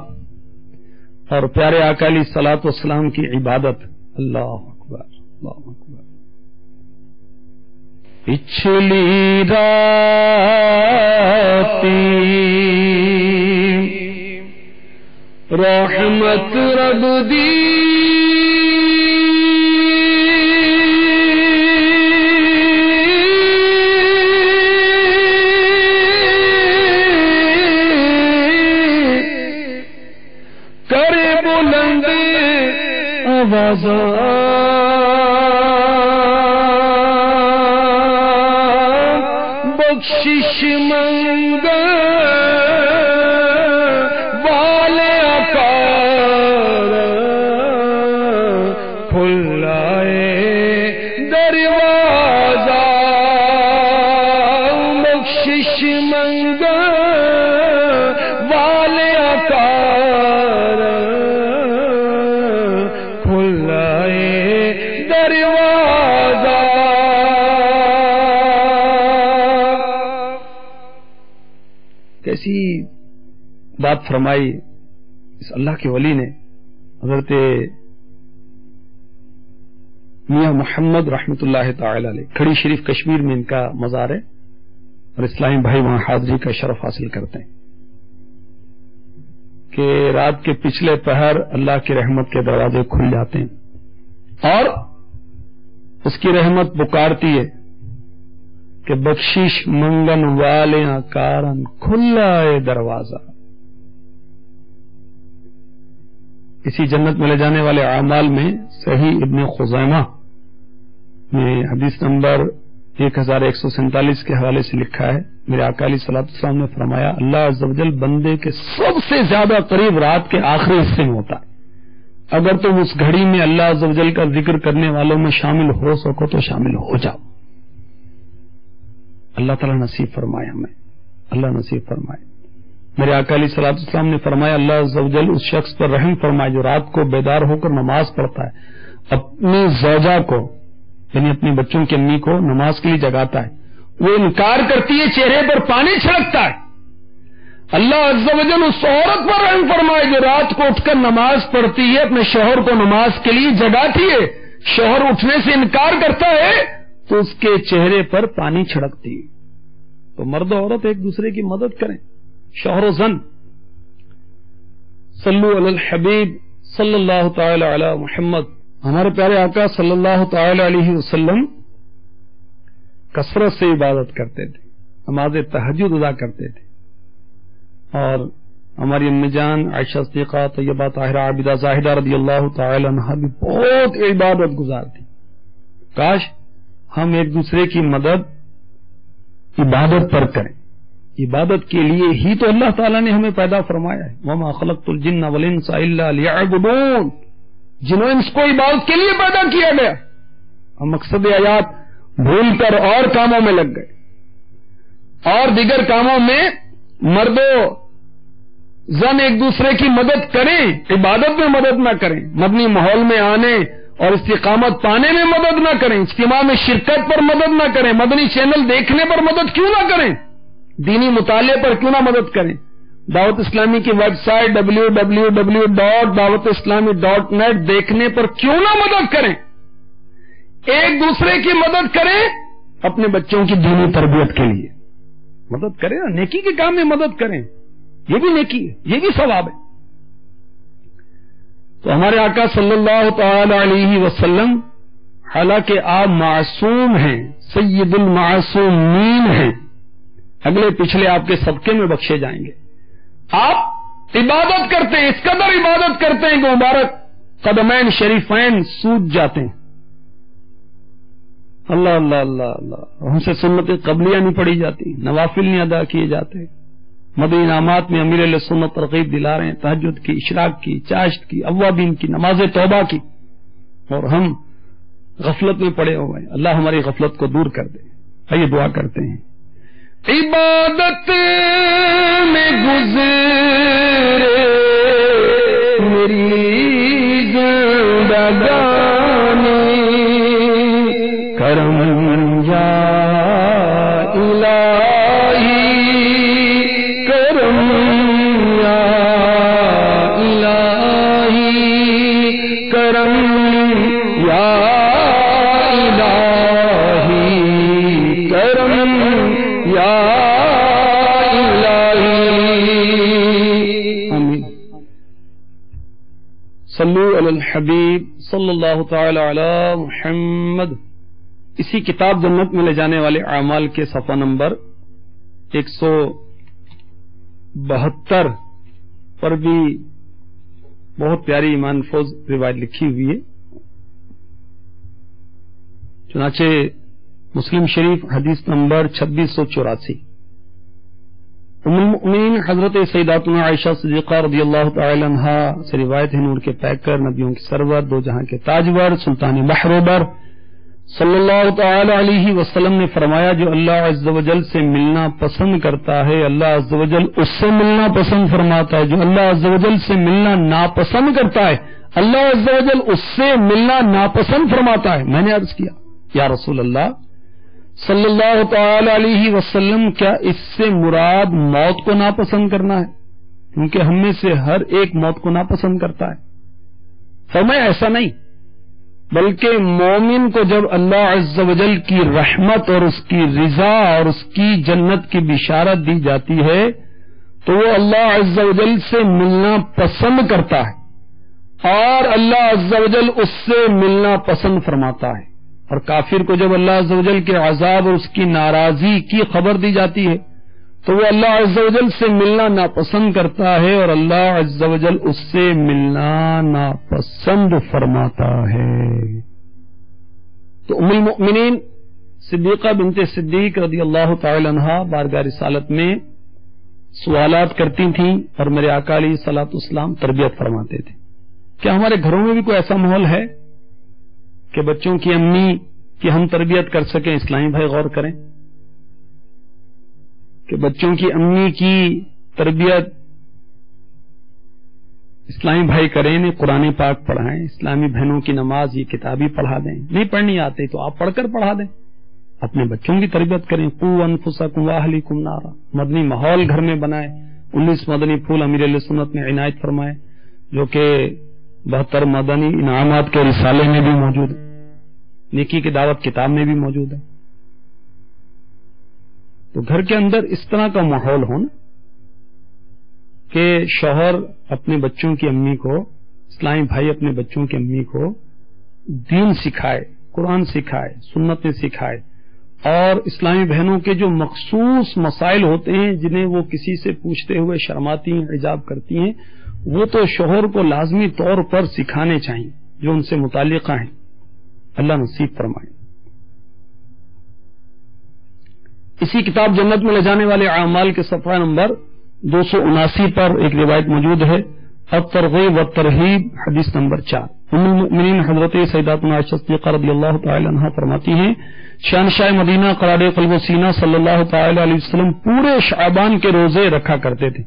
اور پیارے آقا علیہ الصلوۃ والسلام کی عبادت، اللہ اکبر اللہ اکبر۔ پچھلی راتی رحمت رب دی کرے بلند آواز بخشش منگ والے اکار کھلائے دروازہ بخشش منگ والے اکار کھلائے دروازہ۔ کیسی بات فرمائی اس اللہ کے ولی نے۔ حضرت میاں محمد رحمت اللہ تعالی علیہ، کھڑی شریف کشمیر میں ان کا مزار ہے اور اسلامی بھائی وہاں حاضری کا شرف حاصل کرتے ہیں کہ رات کے پچھلے پہر اللہ کی رحمت کے دروازے کھل جاتے ہیں اور اس کی رحمت پکارتی ہے کہ بخشش منگن والیاں کارن کھلا ہے دروازہ۔ اسی جنت میں لے جانے والے اعمال میں صحیح ابن خزیمہ میں حدیث نمبر 1147 کے حوالے سے لکھا ہے، میرے آقا علیہ الصلوۃ والسلام نے فرمایا اللہ عز و جل بندے کے سب سے زیادہ قریب رات کے آخری حصے میں ہوتا ہے۔ اگر تم اس گھڑی میں اللہ عز و جل کا ذکر کرنے والوں میں شامل ہو سکو تو شامل ہو جاؤ۔ اللہ تعالیٰ نصیب فرمائے ہمیں، اللہ نصیب فرمائے۔ میرے آقا علیہ الصلوۃ والسلام نے فرمایا اللہ عز و جل اس شخص پر رحم فرمائے جو رات کو بیدار ہو کر نماز پڑھتا ہے، اپنی زوجہ کو یعنی اپنی بچوں کی امی کو نماز کے لیے جگاتا ہے، وہ انکار کرتی ہے، چہرے پر پانی چھڑکتا ہے، اللہ عز و جل اس عورت پر رحم فرمائے جو رات کو اٹھ کر نماز پڑھتی ہے، اپنے شوہر کو نماز کے لیے جگاتی ہے، شوہر اٹھنے سے انکار کرتا ہے تو اس کے چہرے پر پانی چھڑکتی ہے۔ تو مرد و عورت ایک دوسرے کی مدد کریں، شوہر و زن۔ صلو علی الحبیب صلی اللہ تعالی علی محمد۔ ہمارے پیارے آقا صلی اللہ تعالی علیہ وسلم کثرت سے عبادت کرتے تھے، نماز تہجد ادا کرتے تھے، اور ہماری امی جان عائشہ صدیقہ طیبہ طاہرہ عابدہ زاہدہ رضی اللہ تعالی عنہا بھی بہت عبادت گزار تھی۔ کاش ہم ایک دوسرے کی مدد عبادت پر کریں، عبادت کے لیے ہی تو اللہ تعالیٰ نے ہمیں پیدا فرمایا ہے۔ وما خلقت الجن والانس الا لیعبدون، جن و انس کو عبادت کے لیے پیدا کیا گیا۔ ہم مقصد آیات بھول کر اور کاموں میں لگ گئے، اور دیگر کاموں میں مرد و زن ایک دوسرے کی مدد کریں، عبادت میں مدد نہ کریں، مدنی ماحول میں آنے اور استقامت پانے میں مدد نہ کریں، اجتماع میں شرکت پر مدد نہ کریں، مدنی چینل دیکھنے پر مدد کیوں نہ کریں، دینی مطالعے پر کیوں نہ مدد کریں، دعوت اسلامی کی ویب سائٹ www.dawatislami.net دیکھنے پر کیوں نہ مدد کریں، ایک دوسرے کی مدد کریں، اپنے بچوں کی دینی تربیت کے لیے مدد کریں، نیکی کے کام میں مدد کریں، یہ بھی نیکی ہے، یہ بھی ثواب ہے۔ تو ہمارے آقا صلی اللہ تعالی علیہ وسلم حالانکہ آپ معصوم ہیں، سید المعصومین ہیں، اگلے پچھلے آپ کے صدقے میں بخشے جائیں گے، آپ عبادت کرتے ہیں، اس قدر عبادت کرتے ہیں کہ مبارک قدمین شریفین سوج جاتے ہیں۔ اللہ اللہ اللہ اللہ، ہم سے سنت قبلیہ نہیں پڑھی جاتی، نوافل نہیں ادا کیے جاتے، مدنی انعامات میں امیر علیہ سنت ترغیب دلا رہے ہیں، تہجد کی، اشراق کی، چاشت کی، اوابین کی، نماز توبہ کی، اور ہم غفلت میں پڑے ہوئے ہیں. اللہ ہماری غفلت کو دور کر دے. آئیے دعا کرتے ہیں. عبادت میں گزرے میری زندگانی کرم یا الہی کرم یا الہی کرم یا الہی کرم یا الہی. آمین. صلو علی الحبیب صلی اللہ تعالی علی محمد. اسی کتاب جنت میں لے جانے والے اعمال کے صفحہ نمبر 172 پر بھی بہت پیاری ایمان فوز روایت لکھی ہوئی ہے. چنانچہ مسلم شریف حدیث نمبر 2684 ام المؤمنین حضرت سیداتنا عائشہ صدیقہ رضی اللہ تعالی عنہا سے روایت ہے. نور کے پیکر، نبیوں کی سرور، دو جہاں کے تاجور، سلطان بحروبر صلی اللہ تعالی علیہ وسلم نے فرمایا جو اللہ عز و جل سے ملنا پسند کرتا ہے اللہ عز و جل اس سے ملنا پسند فرماتا ہے. جو اللہ عز و جل سے ملنا ناپسند کرتا ہے اللہ عز و جل اس سے ملنا ناپسند فرماتا ہے. میں نے عرض کیا یا رسول اللہ صلی اللہ تعالی علیہ وسلم کیا اس سے مراد موت کو ناپسند کرنا ہے؟ کیونکہ ہم میں سے ہر ایک موت کو ناپسند کرتا ہے. فرمایا ایسا نہیں، بلکہ مومن کو جب اللہ عز و جل کی رحمت اور اس کی رضا اور اس کی جنت کی بشارت دی جاتی ہے تو وہ اللہ عز و جل سے ملنا پسند کرتا ہے اور اللہ عز و جل اس سے ملنا پسند فرماتا ہے. اور کافر کو جب اللہ عز و جل کے عذاب اور اس کی ناراضی کی خبر دی جاتی ہے تو وہ اللہ عز و جل سے ملنا ناپسند کرتا ہے اور اللہ عز و جل اس سے ملنا ناپسند فرماتا ہے. تو ام المؤمنین صدیقہ بنت صدیق رضی اللہ تعالی عنہا بارگاہ رسالت میں سوالات کرتی تھیں اور میرے آقا علیہ الصلوۃ والسلام تربیت فرماتے تھے. کیا ہمارے گھروں میں بھی کوئی ایسا ماحول ہے کہ بچوں کی امی کی ہم تربیت کر سکیں؟ اسلامی بھائی غور کریں کہ بچوں کی امی کی تربیت اسلامی بھائی کریں، انہیں قرآن پاک پڑھائیں، اسلامی بہنوں کی نماز یہ کتابی پڑھا دیں. نہیں پڑھنی آتے تو آپ پڑھ کر پڑھا دیں. اپنے بچوں کی تربیت کریں. قوا انفسکم واہلیکم نارا. مدنی ماحول گھر میں بنائیں. 19 مدنی پھول امیر علیہ سنت نے عنایت فرمائے جو کہ 72 مدنی انعامات کے رسالے میں بھی موجود ہے، نیکی کی دعوت کتاب میں بھی موجود ہے. تو گھر کے اندر اس طرح کا ماحول ہونا کہ شوہر اپنے بچوں کی امی کو، اسلامی بھائی اپنے بچوں کی امی کو دین سکھائے، قرآن سکھائے، سنتیں سکھائے اور اسلامی بہنوں کے جو مخصوص مسائل ہوتے ہیں جنہیں وہ کسی سے پوچھتے ہوئے شرماتی ہیں، حجاب کرتی ہیں، وہ تو شوہر کو لازمی طور پر سکھانے چاہیے جو ان سے متعلقہ ہیں. اللہ نصیب فرمائے. اسی کتاب جنت میں لے جانے والے اعمال کے صفحہ نمبر 279 پر ایک روایت موجود ہے. الترغیب والترہیب حدیث نمبر 4 ام المؤمنین حضرت سیداتنا عائشہ صدیقہ رضی اللہ تعالی عنہا فرماتی ہیں شہنشاہ مدینہ قرار قلب و سینہ صلی اللہ تعالی علیہ وسلم پورے شعبان کے روزے رکھا کرتے تھے.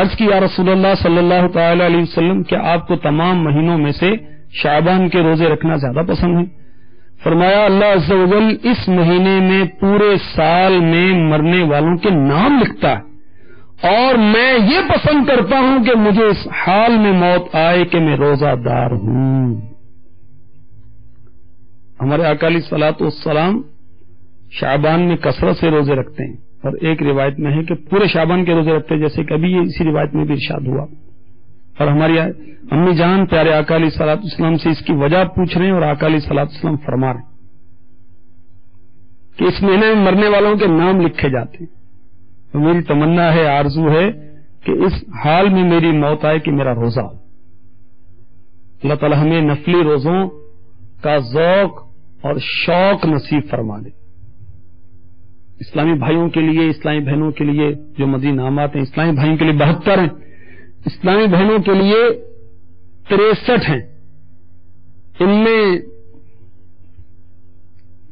عرض کی یا رسول اللہ صلی اللہ تعالی علیہ وسلم کیا آپ کو تمام مہینوں میں سے شعبان کے روزے رکھنا زیادہ پسند ہے؟ فرمایا اللہ عز و جل اس مہینے میں پورے سال میں مرنے والوں کے نام لکھتا ہے اور میں یہ پسند کرتا ہوں کہ مجھے اس حال میں موت آئے کہ میں روزہ دار ہوں. ہمارے آقا علیہ الصلوۃ والسلام شعبان میں کثرت سے روزے رکھتے ہیں اور ایک روایت میں ہے کہ پورے شعبان کے روزے رکھتے ہیں، جیسے کبھی یہ اسی روایت میں بھی ارشاد ہوا. اور ہماری امی جان پیارے آقا علیہ الصلوۃ والسلام سے اس کی وجہ پوچھ رہے ہیں اور آقا علیہ الصلوۃ والسلام فرما رہے ہیں کہ اس مہینے میں مرنے والوں کے نام لکھے جاتے ہیں. تو میری تمنا ہے، آرزو ہے کہ اس حال میں میری موت آئے کہ میرا روزہ ہو. اللہ تعالی ہمیں نفلی روزوں کا ذوق اور شوق نصیب فرما دے. اسلامی بھائیوں کے لیے، اسلامی بہنوں کے لیے جو مدنی انعامات ہیں، اسلامی بھائیوں کے لیے 72 ہیں، اسلامی بہنوں کے لیے 63 ہیں. ان میں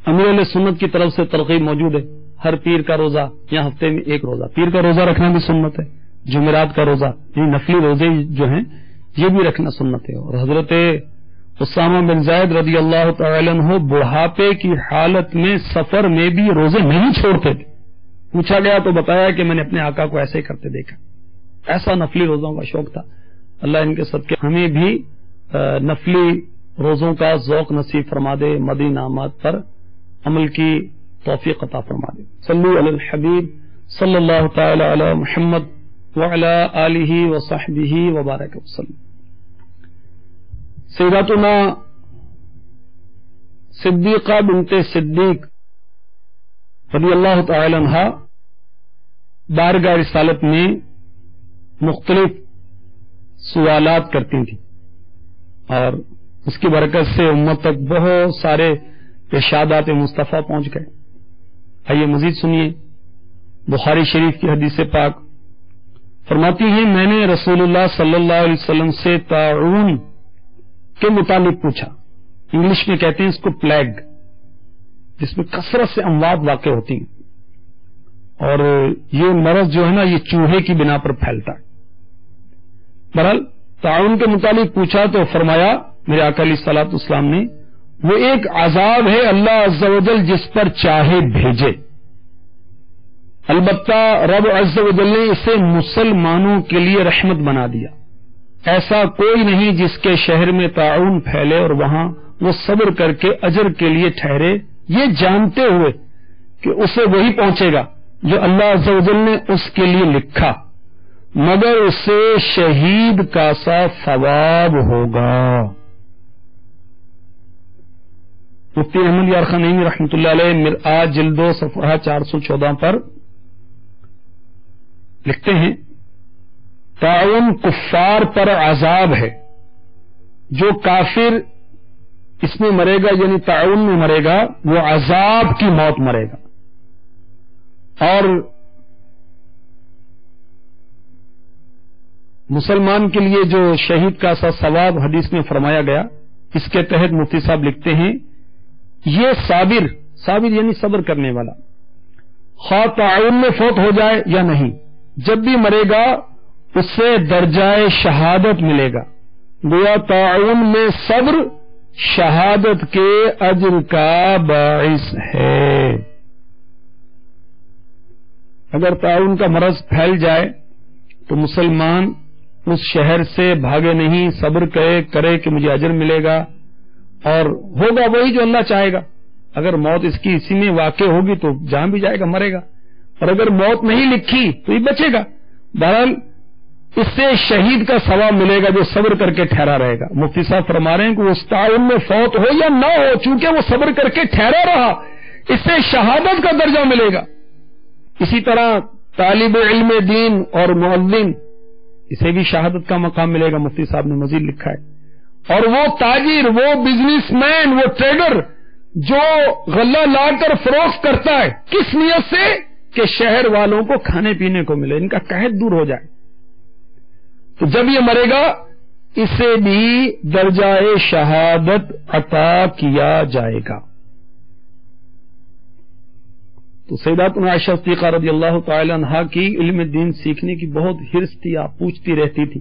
امیر علیہ سنت کی طرف سے ترغیب موجود ہے، ہر پیر کا روزہ یا ہفتے میں ایک روزہ، پیر کا روزہ رکھنا بھی سنت ہے، جمعرات کا روزہ، یہ نفلی روزے جو ہیں یہ بھی رکھنا سنت ہے۔ اور حضرت اسامہ بن زید رضی اللہ تعالی عنہ بڑھاپے کی حالت میں سفر میں بھی روزے نہیں چھوڑتے تھے، پوچھا گیا تو بتایا کہ میں نے اپنے آقا کو ایسے ہی کرتے دیکھا، ایسا نفلی روزوں کا شوق تھا۔ اللہ ان کے صدقے ہمیں بھی نفلی روزوں کا ذوق نصیب فرما دے، مدنی انعامات پر عمل کی توفیق عطا فرما دے۔ صلو علی الحبیب صلی اللہ تعالی علی محمد وعلی آلہ وصحبہ وبارک وسلم۔ سیداتنا صدیقہ بنت صدیق رضی اللہ تعالی عنہا بارگاہ رسالت میں مختلف سوالات کرتی تھیں اور اس کی برکت سے امت تک بہت سارے ارشادات مصطفیٰ پہنچ گئے۔ آئیے مزید سنیے، بخاری شریف کی حدیث پاک فرماتی ہیں میں نے رسول اللہ صلی اللہ علیہ وسلم سے طاعون کے متعلق پوچھا، انگلش میں کہتے ہیں اس کو پلیگ، جس میں کثرت سے اموات واقع ہوتی ہیں اور یہ مرض جو ہے نا یہ چوہے کی بنا پر پھیلتا ہے۔ بہرحال طاعون کے متعلق پوچھا تو فرمایا میرے آقا علیہ الصلوۃ والسلام نے وہ ایک عذاب ہے اللہ عز و جل جس پر چاہے بھیجے، البتہ رب عز و جل نے اسے مسلمانوں کے لیے رحمت بنا دیا، ایسا کوئی نہیں جس کے شہر میں طاعون پھیلے اور وہاں وہ صبر کر کے اجر کے لیے ٹھہرے، یہ جانتے ہوئے کہ اسے وہی پہنچے گا جو اللہ عز و جل نے اس کے لیے لکھا، مگر اسے شہید کا سا ثواب ہوگا۔ مفتی احمد یار خان نعیمی رحمۃ اللہ علیہ مرآت جلد 2 صفحہ 414 پر لکھتے ہیں طاعون کفار پر عذاب ہے، جو کافر اس میں مرے گا یعنی طاعون میں مرے گا وہ عذاب کی موت مرے گا، اور مسلمان کے لیے جو شہید کا سا ثواب حدیث میں فرمایا گیا، اس کے تحت مفتی صاحب لکھتے ہیں یہ صابر یعنی صبر کرنے والا، خواہ طاعون میں فوت ہو جائے یا نہیں، جب بھی مرے گا اسے درجہ شہادت ملے گا، گویا طاعون میں صبر شہادت کے اجر کا باعث ہے۔ اگر طاعون کا مرض پھیل جائے تو مسلمان اس شہر سے بھاگے نہیں، صبر کرے کہ مجھے اجر ملے گا، اور ہوگا وہی جو اللہ چاہے گا۔ اگر موت اس کی اسی میں واقع ہوگی تو جہاں بھی جائے گا مرے گا، اور اگر موت نہیں لکھی تو یہ بچے گا۔ بہرحال اس سے شہید کا ثواب ملے گا جو صبر کر کے ٹھہرا رہے گا۔ مفتی صاحب فرما رہے ہیں کہ وہ اس طاعون میں فوت ہو یا نہ ہو، چونکہ وہ صبر کر کے ٹھہرا رہا، اس سے شہادت کا درجہ ملے گا۔ اسی طرح طالب علم دین اور معلم، اسے بھی شہادت کا مقام ملے گا، مفتی صاحب نے مزید لکھا ہے۔ اور وہ تاجر، وہ بزنس مین، وہ ٹریڈر جو غلہ لا کر فروخت کرتا ہے، کس نیت سے کہ شہر والوں کو کھانے پینے کو ملے، ان کا قحط دور ہو جائے، تو جب یہ مرے گا اسے بھی درجہ شہادت عطا کیا جائے گا۔ تو سیداتنا عائشہ صدیقہ رضی اللہ تعالی عنہا کی علم دین سیکھنے کی بہت حرص تھی، آپ پوچھتی رہتی تھی۔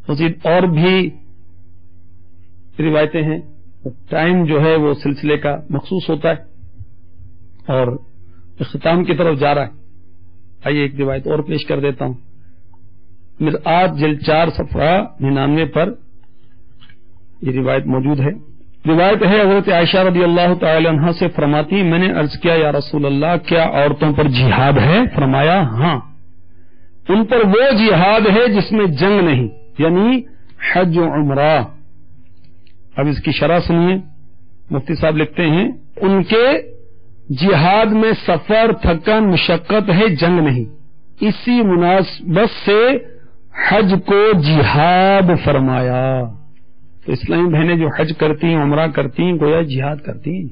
مزید اور بھی روایتیں ہیں، ٹائم جو ہے وہ سلسلے کا مخصوص ہوتا ہے اور اختتام کی طرف جا رہا ہے۔ آئیے ایک روایت اور پیش کر دیتا ہوں، مرآت جلد 4 صفحہ 99 پر یہ روایت موجود ہے۔ روایت ہے حضرت عائشہ رضی اللہ تعالی عنہا سے فرماتی میں نے عرض کیا یا رسول اللہ کیا عورتوں پر جہاد ہے؟ فرمایا ہاں، ان پر وہ جہاد ہے جس میں جنگ نہیں، یعنی حج و عمرہ۔ اب اس کی شرح سنیے، مفتی صاحب لکھتے ہیں ان کے جہاد میں سفر، تھکن، مشقت ہے، جنگ نہیں، اسی مناسبت سے حج کو جہاد فرمایا۔ تو اسلامی بہنیں جو حج کرتی ہیں، عمرہ کرتی ہیں، گویا جہاد کرتی ہیں۔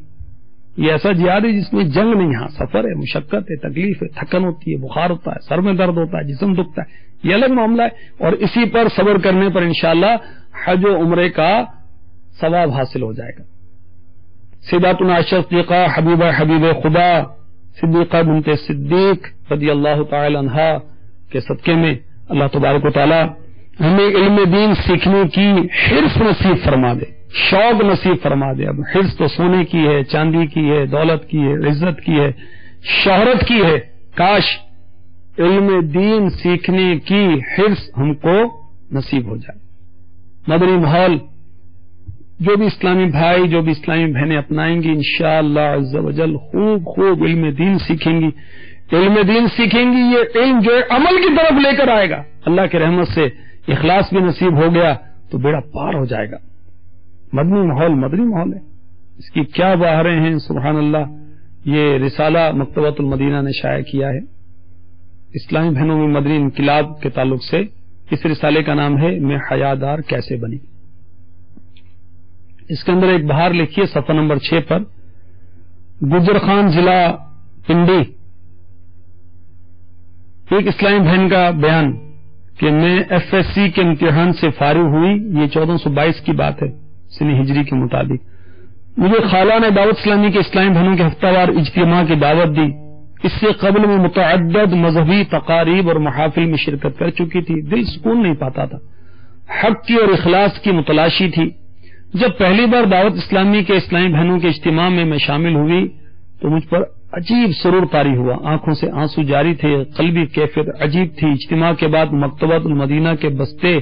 یہ ایسا جہاد ہے جس میں جنگ نہیں، ہاں سفر ہے، مشقت ہے، تکلیف ہے، تھکن ہوتی ہے، بخار ہوتا ہے، سر میں درد ہوتا ہے، جسم دکھتا ہے، یہ الگ معاملہ ہے، اور اسی پر صبر کرنے پر انشاءاللہ حج و عمرے کا ثواب حاصل ہو جائے گا. سیداتنا عائشہ صدیقہ حبیب خدا صدیقہ بنت صدیق رضی اللہ تعالی عنہا کے صدقے میں اللہ تبارک و تعالی ہمیں علم دین سیکھنے کی حرص نصیب فرما دے، شوق نصیب فرما دے. اب حرص تو سونے کی ہے، چاندی کی ہے، دولت کی ہے، عزت کی ہے، شہرت کی ہے. کاش علم دین سیکھنے کی حرص ہم کو نصیب ہو جائے. مدنی ماحول جو بھی اسلامی بھائی، جو بھی اسلامی بہنیں اپنائیں گی انشاءاللہ عز و جل خوب علم دین سیکھیں گی. علم دین سیکھیں گی، یہ علم جو ہے عمل کی طرف لے کر آئے گا. اللہ کے رحمت سے اخلاص بھی نصیب ہو گیا تو بیڑا پار ہو جائے گا. مدنی ماحول ہے، اس کی کیا بہاریں ہیں. سبحان اللہ. یہ رسالہ مکتبۃ المدینہ نے شائع کیا ہے اسلامی بہنوں میں مدنی انقلاب کے تعلق سے. اس رسالے کا نام ہے میں حیادار کیسے بنی. اس کے اندر ایک بہار لکھی ہے صفحہ نمبر 6 پر. گجر خان ضلع پنڈی ایک اسلامی بہن کا بیان کہ میں FSC کے امتحان سے فارغ ہوئی. یہ 1422 کی بات ہے سنی ہجری کے مطابق. مجھے خالہ نے دعوت اسلامی کے اسلامی بہنوں کے ہفتہ وار اجتماع کی دعوت دی. اس سے قبل میں متعدد مذہبی تقاریب اور محافل میں شرکت کر چکی تھی. دل سکون نہیں پاتا تھا، حق کی اور اخلاص کی متلاشی تھی. جب پہلی بار دعوت اسلامی کے اسلامی بہنوں کے اجتماع میں شامل ہوئی تو مجھ پر عجیب سرور طاری ہوا. آنکھوں سے آنسو جاری تھے، قلبی کیفیت عجیب تھی. اجتماع کے بعد مکتبۃ المدینہ کے بستے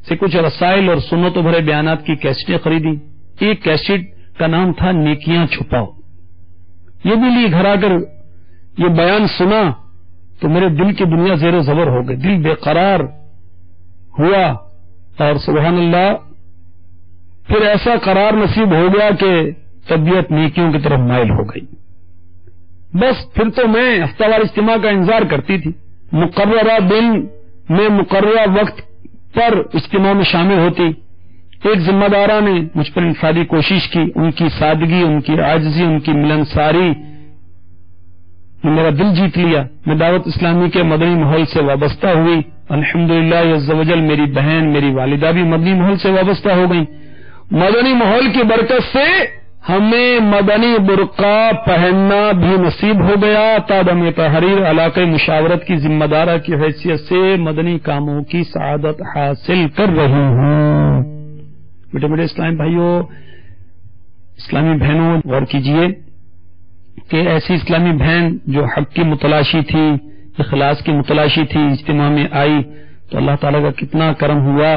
سے کچھ رسائل اور سنتوں بھرے بیانات کی کیسٹیں خریدی. ایک کیسٹ کا نام تھا نیکیاں چھپاؤ. یہ بھی لی. گھر آ کر یہ بیان سنا تو میرے دل کی دنیا زیر و زبر ہو گئی. دل بے قرار ہوا اور سبحان اللہ پھر ایسا قرار نصیب ہو گیا کہ طبیعت نیکیوں کی طرف مائل ہو گئی. بس پھر تو میں ہفتہ وار اجتماع کا انتظار کرتی تھی. مقررہ دن میں مقررہ وقت پر اجتماع میں شامل ہوتی. ایک ذمہ دارہ نے مجھ پر انفرادی کوشش کی. ان کی سادگی، ان کی عاجزی، ان کی ملنساری نے میرا دل جیت لیا. میں دعوت اسلامی کے مدنی ماحول سے وابستہ ہوئی. الحمدللہ عز و جل میری بہن، میری والدہ بھی مدنی ماحول سے وابستہ ہو گئیں. مدنی ماحول کی برکت سے ہمیں مدنی برقع پہننا بھی نصیب ہو گیا. تادم تحریر علاقہ مشاورت کی ذمہ دارہ کی حیثیت سے مدنی کاموں کی سعادت حاصل کر رہی ہوں. بیٹے بیٹے اسلامی بھائیوں، اسلامی بہنوں، غور کیجئے کہ ایسی اسلامی بہن جو حق کی متلاشی تھی، اخلاص کی متلاشی تھی، اجتماع میں آئی تو اللہ تعالیٰ کا کتنا کرم ہوا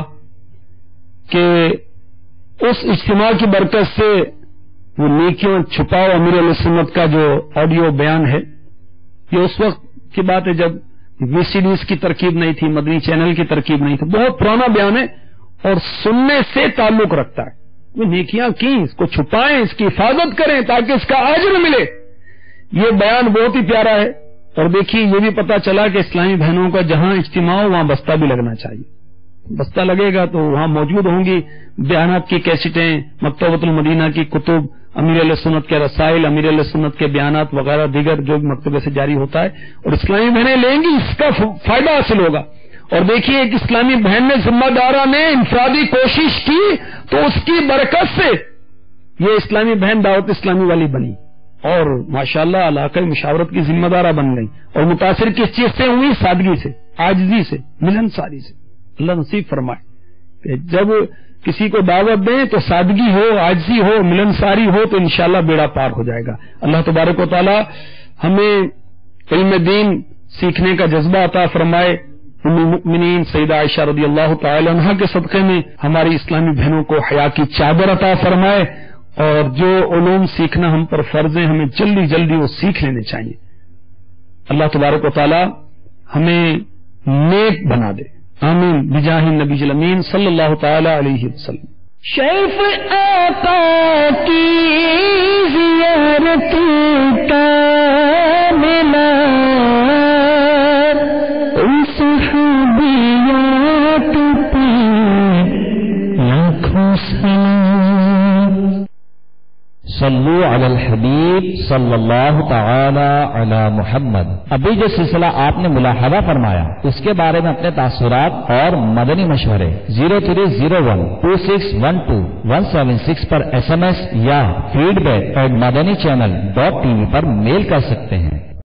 کہ اس اجتماع کی برکت سے وہ نیکیوں چھپاؤ امیر علیہ سنت کا جو آڈیو بیان ہے، یہ اس وقت کی بات ہے جب VCDs کی ترکیب نہیں تھی، مدنی چینل کی ترکیب نہیں تھی. بہت پرانا بیان ہے اور سننے سے تعلق رکھتا ہے. وہ نیکیاں کی، اس کو چھپائیں، اس کی حفاظت کریں تاکہ اس کا اجر ملے. یہ بیان بہت ہی پیارا ہے. اور دیکھیے یہ بھی پتا چلا کہ اسلامی بہنوں کا جہاں اجتماع ہو وہاں بستہ بھی لگنا چاہیے. بستہ لگے گا تو وہاں موجود ہوں گی بیانات کی کیسٹیں، مکتبۃ المدینہ کی کتب، امیر علیہ سنت کے رسائل، امیر علیہ سنت کے بیانات وغیرہ دیگر جو مکتبے سے جاری ہوتا ہے، اور اسلامی بہنیں لیں گی، اس کا فائدہ حاصل ہوگا. اور دیکھیے ایک اسلامی بہن نے، ذمہ دارہ نے انفرادی کوشش کی تو اس کی برکت سے یہ اسلامی بہن دعوت اسلامی والی بنی اور ماشاءاللہ علاقہ مشاورت کی ذمہ دارہ بن گئی. اور متاثر کس چیز سے ہوئی؟ سادگی سے، عاجزی سے، ملنساری سے. اللہ نصیب فرمائے کہ جب کسی کو دعوت دیں تو سادگی ہو، عاجزی ہو، ملنساری ہو تو انشاءاللہ بیڑا پار ہو جائے گا. اللہ تبارک و تعالی ہمیں علم دین سیکھنے کا جذبہ عطا فرمائے. ام المؤمنین سیدہ عائشہ رضی اللہ تعالی عنہا کے صدقے میں ہماری اسلامی بہنوں کو حیا کی چادر عطا فرمائے. اور جو علوم سیکھنا ہم پر فرض ہے ہمیں جلدی جلدی وہ سیکھ لینے چاہیے. اللہ تبارک و تعالی ہمیں نیک بنا دے. آمین بجاہ النبی الامین صلی اللہ تعالی علیہ وسلم. شیف آقا کی زیارت کا ملا ان صحابیات پہ لاکھوں سلام. صلو علی الحبیب صلی اللہ تعالی علی محمد۔ ابھی جو سلسلہ آپ نے ملاحظہ فرمایا اس کے بارے میں اپنے تاثرات اور مدنی مشورے 03012612 پر SMS یا feedback@madanichannel.tv پر میل کر سکتے ہیں۔